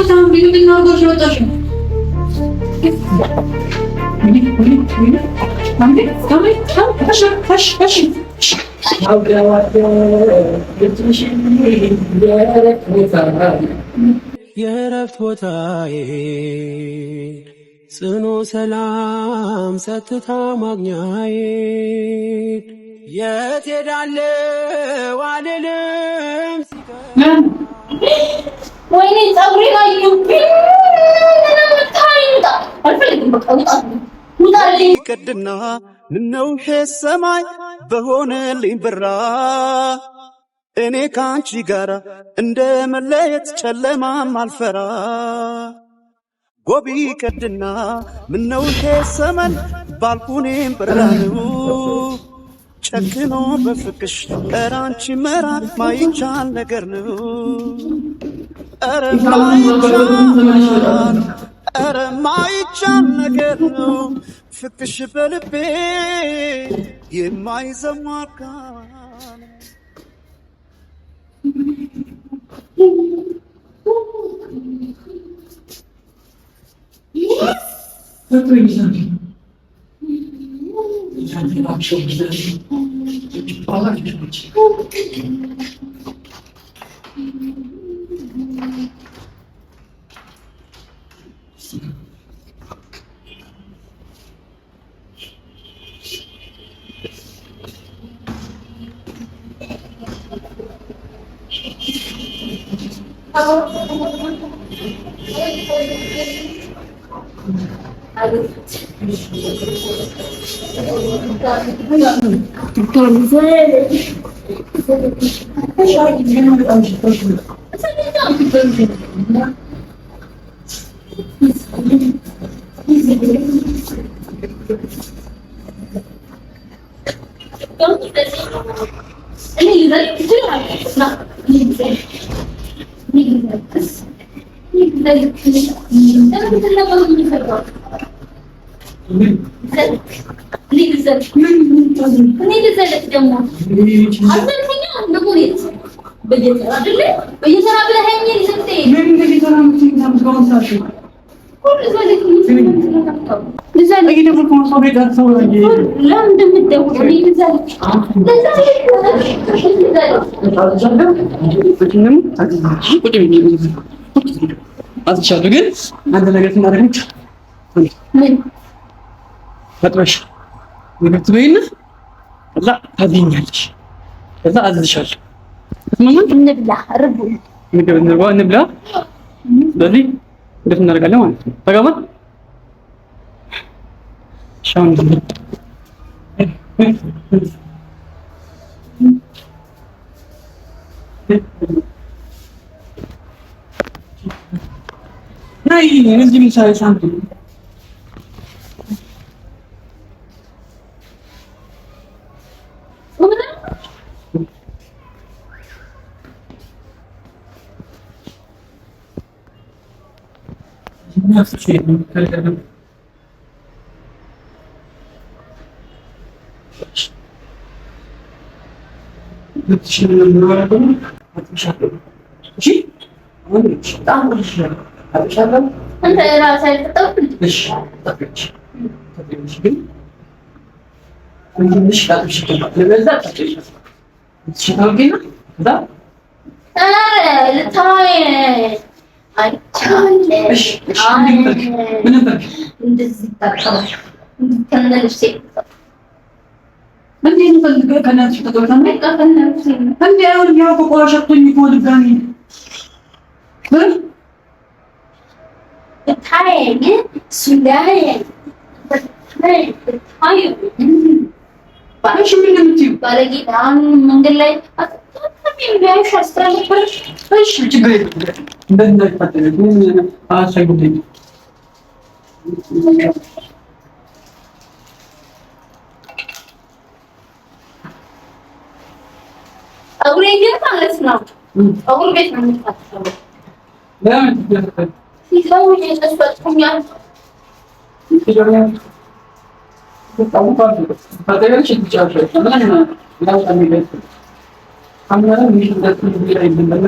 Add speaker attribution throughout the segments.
Speaker 1: ሳም ቢሉና ወርሽ ወጣሽ
Speaker 2: የእረፍት ቦታዬ ጽኑ ሰላም ጸጥታ ማግኛዬ የት ሄዳለሁ አልልም።
Speaker 1: ወይኔ ፀጉሬን አየሁብኝ።
Speaker 2: ቅድና ምነው ሰማይ በሆነልኝ ብራ እኔ ካንቺ ጋር እንደ መለየት ጨለማም አልፈራ ጎቢ ቅድና ምነው ሰማይ ባልኩኔም ብራኑ ጨክኖ በፍቅሽ እራንቺ መራቅ ማይቻል ነገር ነው። ኧረ ማይቻል ነገር ነው። ፍቅሽ በልቤ የማይዘማካ
Speaker 3: አትቻለሁ ግን አንተ ነገር ትናደርግልኝ ምን ፈጥረሽ ምግብ ትበይና ከዛ ታዲኛለሽ ከዛ አዝልሻለሁ ማማን እንብላ ርቡ ምግብ እንብላ ስለዚህ እንዴት እናደርጋለን ማለት ነው ተጋባ ሻውን ናይ እዚህ ምሳሌ ሳንቱ
Speaker 1: انت راسك تطفل
Speaker 3: مش تطفلش ግን ትንሽ ታጥብሽ ለበዛ ታጥብሽ ትሽታውቂና ከዛ
Speaker 1: ለታይ አይቻለ
Speaker 3: እሺ ምንም በቃ
Speaker 1: እንደዚህ ታጣሽ ከነልሽ
Speaker 3: ምን ይፈልጋል ከናትሽ ተቀበታም
Speaker 1: ከነልሽ
Speaker 3: እንዴ አሁን ያው ቆቆራሽቶኝ ይቆል ጋኒ
Speaker 1: ታየኝ ሱዳይ ታዩ ባሽ ምን ምትዩ ባለጌታን መንገድ ላይ አጥተም ቢያሽ አስተላልፈሽ
Speaker 3: እሺ ችግር የለም እንደዚህ ታጠለኝ አሳይጉልኝ
Speaker 1: አውሬ ማለት ነው አውሬ ቤት ነው የምትፈተው
Speaker 3: ለምን
Speaker 1: ሲለው እየተስፈጥኩኛል
Speaker 3: በጣም ባል ባደረች ይቻላል ምናምን ታሚለት አምናን ምንድነው እንደዚህ ላይ እንደና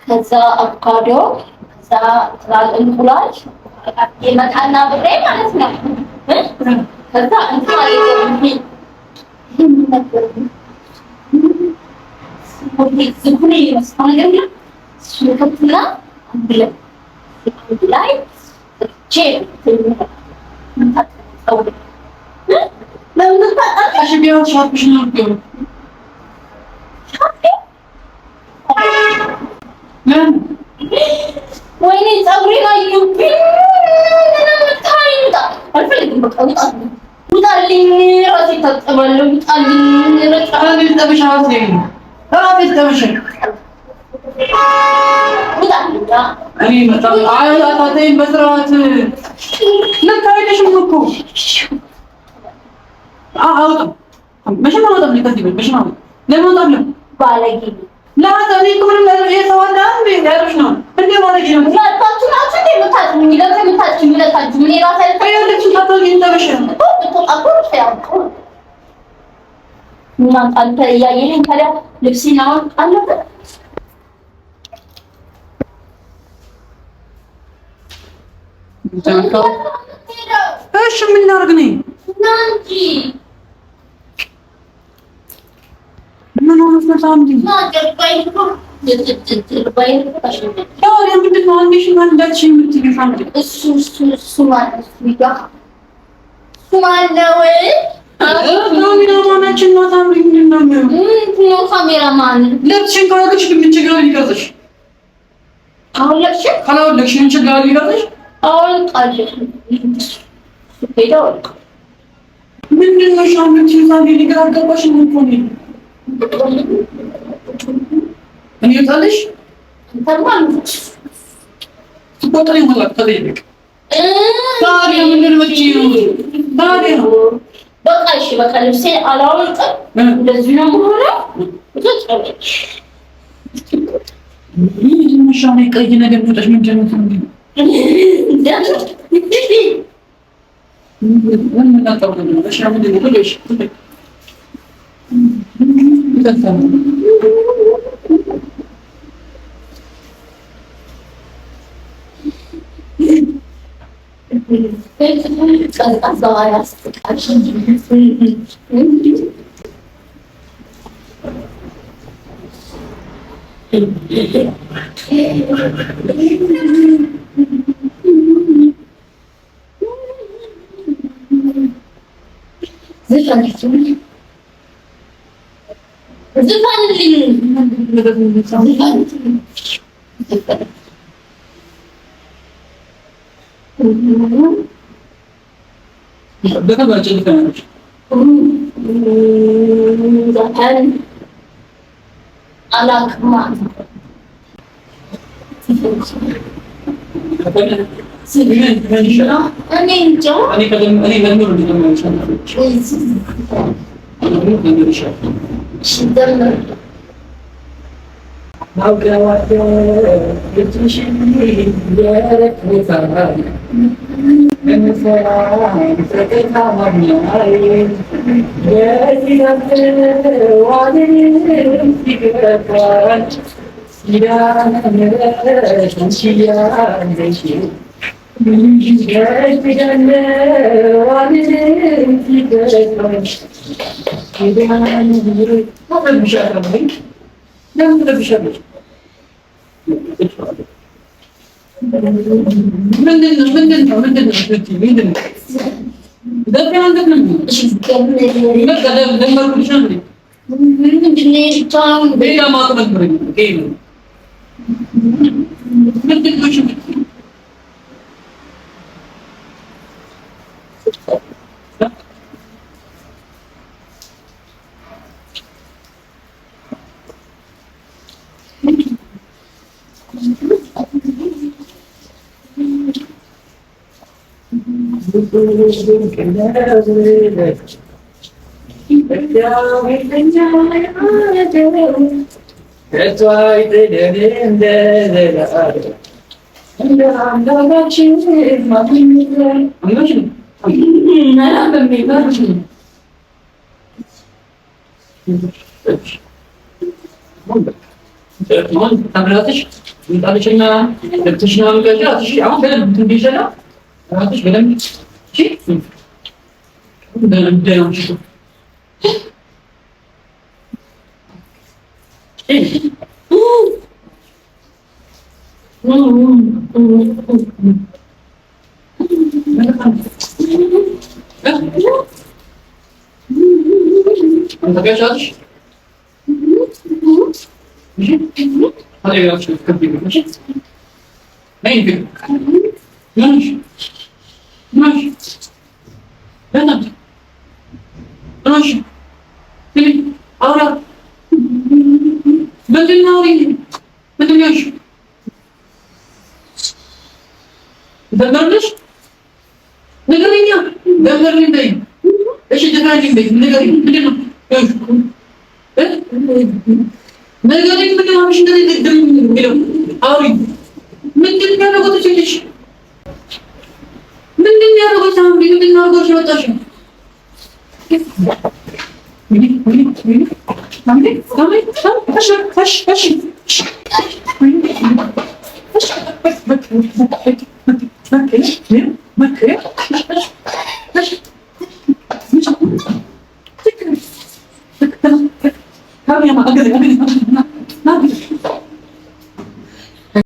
Speaker 1: ከዛ አቮካዶ ከዛ እንቁላል የመጣና ብሬ ማለት ነው። ከዛ እንትን ማለት ዝኩኒ ይመስላል ነገር ሱከትና አንድ ላይ ወይኔ ፀጉሬን አዩብኝ። አልፈልግም በቃ ውጣልኝ። ራሴ ታጠባለሁ። ውጣልኝ። አንተ እያየኸኝ ታዲያ ልብሴን አሁን አለበት።
Speaker 3: እሺ ምን ላድርግ ነኝ
Speaker 1: ናንጂ
Speaker 3: ምን ሆነሽ ነው ሳምዲ?
Speaker 1: ማገባይ ነው የምትባይ
Speaker 3: ያው ምንድን ነው አንዴሽ ማንዳች የምትይው ሳምዲ?
Speaker 1: እሱ ማለት
Speaker 3: ካሜራማናችን ነው ሳምዲ። ምንድን ነው
Speaker 1: ካሜራማን
Speaker 3: ልብስሽን ካላወለቅሽ ምን ችግር አለ ሊቀርጽሽ? ካላወለቅሽ ምን ችግር አለ ሊቀርጽሽ?
Speaker 1: አወልቃለሁ ሄደው
Speaker 3: ምንድን ነው ሳምዲ? ሳምዲ ሊቀርጽሽ ምን ሆነ? እኔ ታለሽ
Speaker 1: ተማን
Speaker 3: ትቆጣኝ ማለት ተጠይቅ ታዲያ ምንድን ነው ታዲያ
Speaker 1: በቃ እሺ በቃ ልብሴ አላወልቅም እንደዚህ ነው የምሆነው ትጨርሽ
Speaker 3: ይህ ምሻኔ ቀይ ነገር ወጣሽ ምንድን ነው ምን ምናጣው ነው እሺ ምንድን ነው ልሽ በከባድ ጭንቀት
Speaker 1: ዘፈን አላውቅም እኔ እንጃ